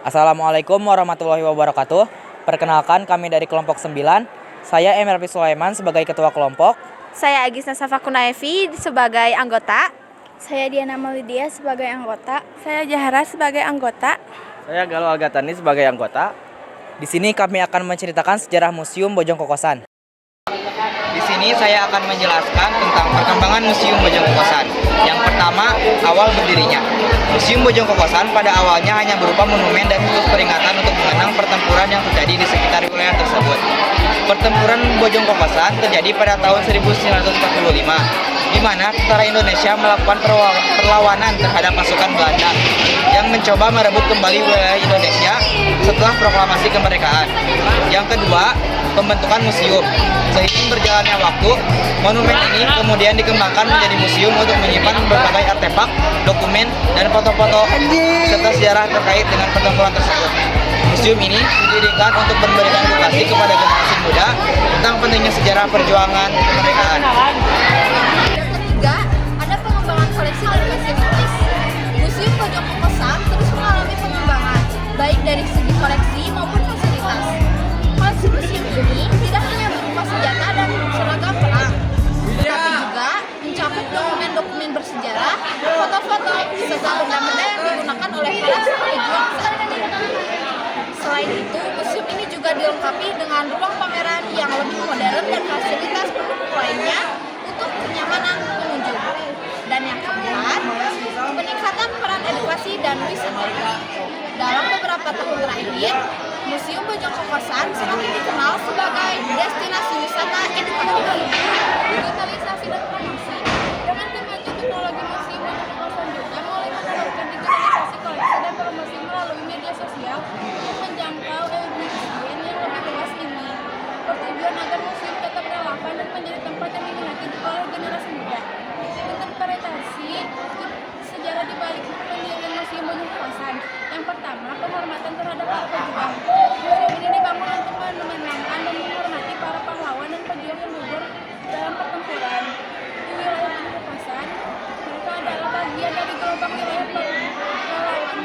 Assalamualaikum warahmatullahi wabarakatuh. Perkenalkan, kami dari kelompok 9. Saya Emir Sulaiman sebagai ketua kelompok. Saya Agis Nasafa Kunaevi sebagai anggota. Saya Diana Maulidia sebagai anggota. Saya Jahara sebagai anggota. Saya Galuh Algatani sebagai anggota. Di sini kami akan menceritakan sejarah Museum Bojong Kokosan. Di sini saya akan menjelaskan tentang perkembangan Museum Bojong Kokosan. Yang pertama, awal berdirinya. Museum Bojong Kokosan pada awalnya hanya berupa monumen dan situs peringatan untuk mengenang pertempuran yang terjadi di sekitar wilayah tersebut. Pertempuran Bojong Kokosan terjadi pada tahun 1945, di mana tentara Indonesia melakukan perlawanan terhadap pasukan Belanda yang mencoba merebut kembali wilayah Indonesia setelah proklamasi kemerdekaan. Yang kedua, pembentukan museum. Seiring berjalannya waktu, monumen ini kemudian dikembangkan menjadi museum untuk menyimpan berbagai artefak, dokumen, dan foto-foto serta sejarah terkait dengan pertempuran tersebut. Museum ini didirikan untuk memberikan edukasi kepada generasi muda tentang pentingnya sejarah perjuangan kemerdekaan. Yang ketiga, ada pengembangan koleksi dan fasilitas. Museum Bojong Kokosan terus mengalami pengembangan, baik dari segi koleksi maupun fasilitas. Koleksi museum ini tidak hanya berupa senjata dan seragam perang, tetapi juga mencakup dokumen-dokumen bersejarah, foto-foto, serta benda-benda yang digunakan oleh para pejuang saat ini. Selain itu, museum ini juga dilengkapi dengan ruang pameran yang lebih modern dan fasilitas pendukung lainnya untuk kenyamanan pengunjung. Dan yang keempat, peningkatan peran edukasi dan wisata. Dalam beberapa tahun terakhir, Museum Bojong Kokosan semakin dikenal sebagai destinasi wisata edukatif. Digitalisasi dan promosi. Dengan kemajuan teknologi, Museum Bojong Kokosan juga mulai menerapkan digitalisasi koleksi dan promosi melalui media sosial untuk menjangkau audiens yang lebih luas ini. Bertujuan agar museum tetap relevan dan menjadi tempat yang diminati oleh generasi muda. Interpretasi sejarah di balik pendirian Museum Bojong Kokosan. Yang pertama, penghormatan terhadap para pejuang. Museum ini dibangun untuk menenangkan dan menghormati para pahlawan dan pejuang yang gugur dalam pertempuran. Di wilayah Bojong Kokosan, mereka adalah bagian dari gelombang wilayah pahlawan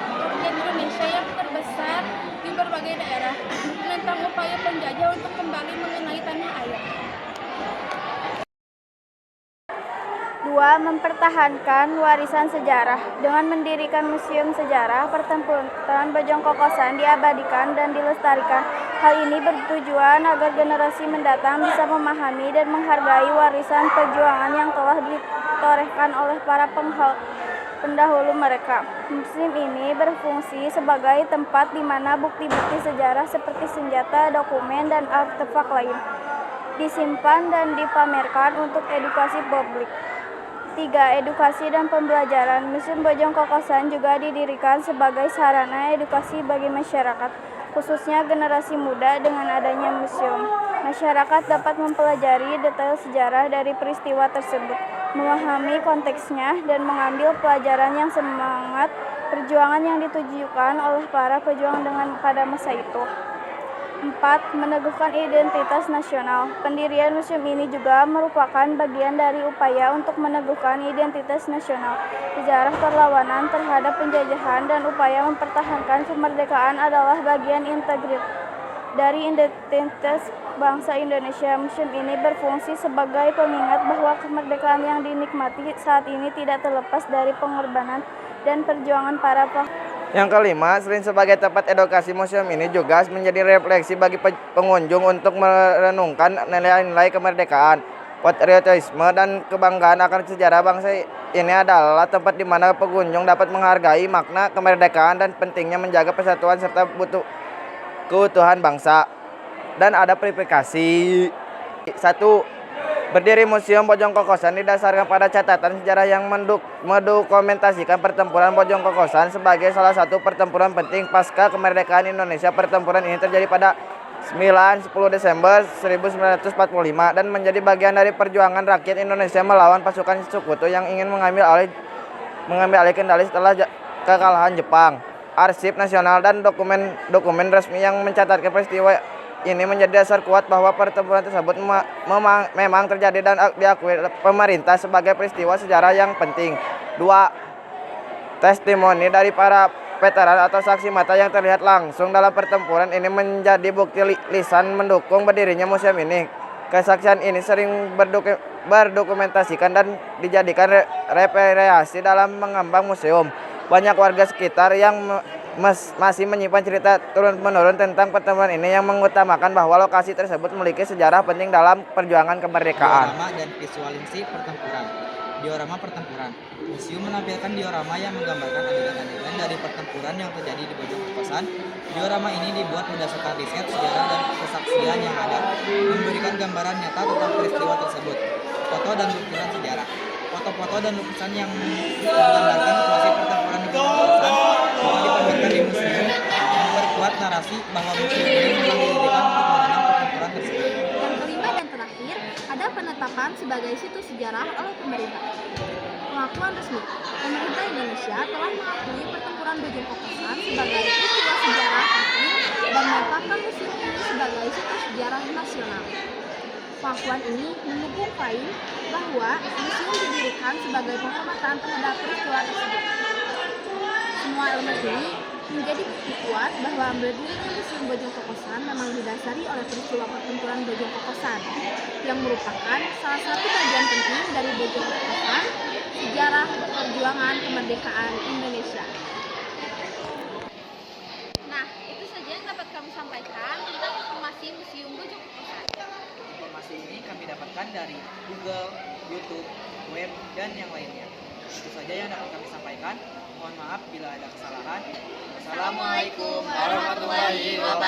Republik Indonesia yang terbesar di berbagai daerah, menentang upaya penjajah untuk kembali mengenai tanah air. 2. Mempertahankan warisan sejarah. Dengan mendirikan Museum Sejarah Pertempuran Bojong Kokosan diabadikan dan dilestarikan. Hal ini bertujuan agar generasi mendatang bisa memahami dan menghargai warisan perjuangan yang telah ditorehkan oleh para pendahulu mereka. Museum ini berfungsi sebagai tempat di mana bukti-bukti sejarah seperti senjata, dokumen, dan artefak lain disimpan dan dipamerkan untuk edukasi publik. 3. Edukasi dan pembelajaran. Museum Bojong Kokosan juga didirikan sebagai sarana edukasi bagi masyarakat, khususnya generasi muda. Dengan adanya museum, masyarakat dapat mempelajari detail sejarah dari peristiwa tersebut, memahami konteksnya, dan mengambil pelajaran yang semangat perjuangan yang ditujukan oleh para pejuang pada masa itu. 4. Meneguhkan identitas nasional. Pendirian museum ini juga merupakan bagian dari upaya untuk meneguhkan identitas nasional. Sejarah perlawanan terhadap penjajahan dan upaya mempertahankan kemerdekaan adalah bagian integral dari identitas bangsa Indonesia. Museum ini berfungsi sebagai pengingat bahwa kemerdekaan yang dinikmati saat ini tidak terlepas dari pengorbanan dan perjuangan para Yang kelima, selain sebagai tempat edukasi, museum ini juga menjadi refleksi bagi pengunjung untuk merenungkan nilai-nilai kemerdekaan, patriotisme, dan kebanggaan akan sejarah bangsa. Ini adalah tempat di mana pengunjung dapat menghargai makna kemerdekaan dan pentingnya menjaga persatuan serta keutuhan bangsa. Dan ada verifikasi. 1. Berdiri Museum Bojong Kokosan didasarkan pada catatan sejarah yang mendokumentasikan pertempuran Bojong Kokosan sebagai salah satu pertempuran penting pasca kemerdekaan Indonesia. Pertempuran ini terjadi pada 9-10 Desember 1945 dan menjadi bagian dari perjuangan rakyat Indonesia melawan pasukan sekutu yang ingin mengambil alih kendali setelah kekalahan Jepang. Arsip nasional dan dokumen resmi yang mencatatkan peristiwa ini menjadi dasar kuat bahwa pertempuran tersebut memang terjadi dan diakui pemerintah sebagai peristiwa sejarah yang penting. 2. Testimoni dari para veteran atau saksi mata yang terlihat langsung dalam pertempuran ini menjadi bukti lisan mendukung berdirinya museum ini. Kesaksian ini sering berdokumentasikan dan dijadikan referensi dalam mengembang museum. Banyak warga sekitar yang masih menyimpan cerita turun-menurun tentang pertempuran ini yang mengutamakan bahwa lokasi tersebut memiliki sejarah penting dalam perjuangan kemerdekaan. Diorama dan visualisasi pertempuran. Diorama pertempuran. Museum menampilkan diorama yang menggambarkan adegan-adegan dari pertempuran yang terjadi di Bojong Kokosan. Diorama ini dibuat berdasarkan riset, sejarah, dan kesaksian yang ada, memberikan gambaran nyata tentang peristiwa tersebut. Foto dan lukisan sejarah. Foto-foto dan lukisan yang menggambarkan situasi pertempuran di Bojong Kokosan juga dipamerkan di museum, memperkuat narasi bahwa museum ini memang didirikan untuk mengenang pertempuran tersebut. Yang kelima dan terakhir, ada penetapan sebagai situs sejarah oleh pemerintah. Pengakuan resmi, pemerintah Indonesia telah mengakui pertempuran Bojong Kokosan sebagai peristiwa sejarah penting dan menetapkan museum ini sebagai situs sejarah nasional. Pengakuan ini mendukung klaim bahwa museum didirikan sebagai penghormatan terhadap peristiwa tersebut. Semua elemen ini menjadi bukti kuat bahwa berdirinya Museum Bojong Kokosan memang didasari oleh peristiwa pertempuran Bojong Kokosan yang merupakan salah satu bagian penting dari Bojong Kokosan, sejarah perjuangan kemerdekaan Indonesia. Nah, itu saja yang dapat kami sampaikan tentang informasi Museum Bojong Kokosan. Informasi ini kami dapatkan dari Google, YouTube, web, dan yang lainnya. Itu saja yang dapat kami sampaikan. Mohon maaf bila ada kesalahan. Wassalamualaikum warahmatullahi wabarakatuh.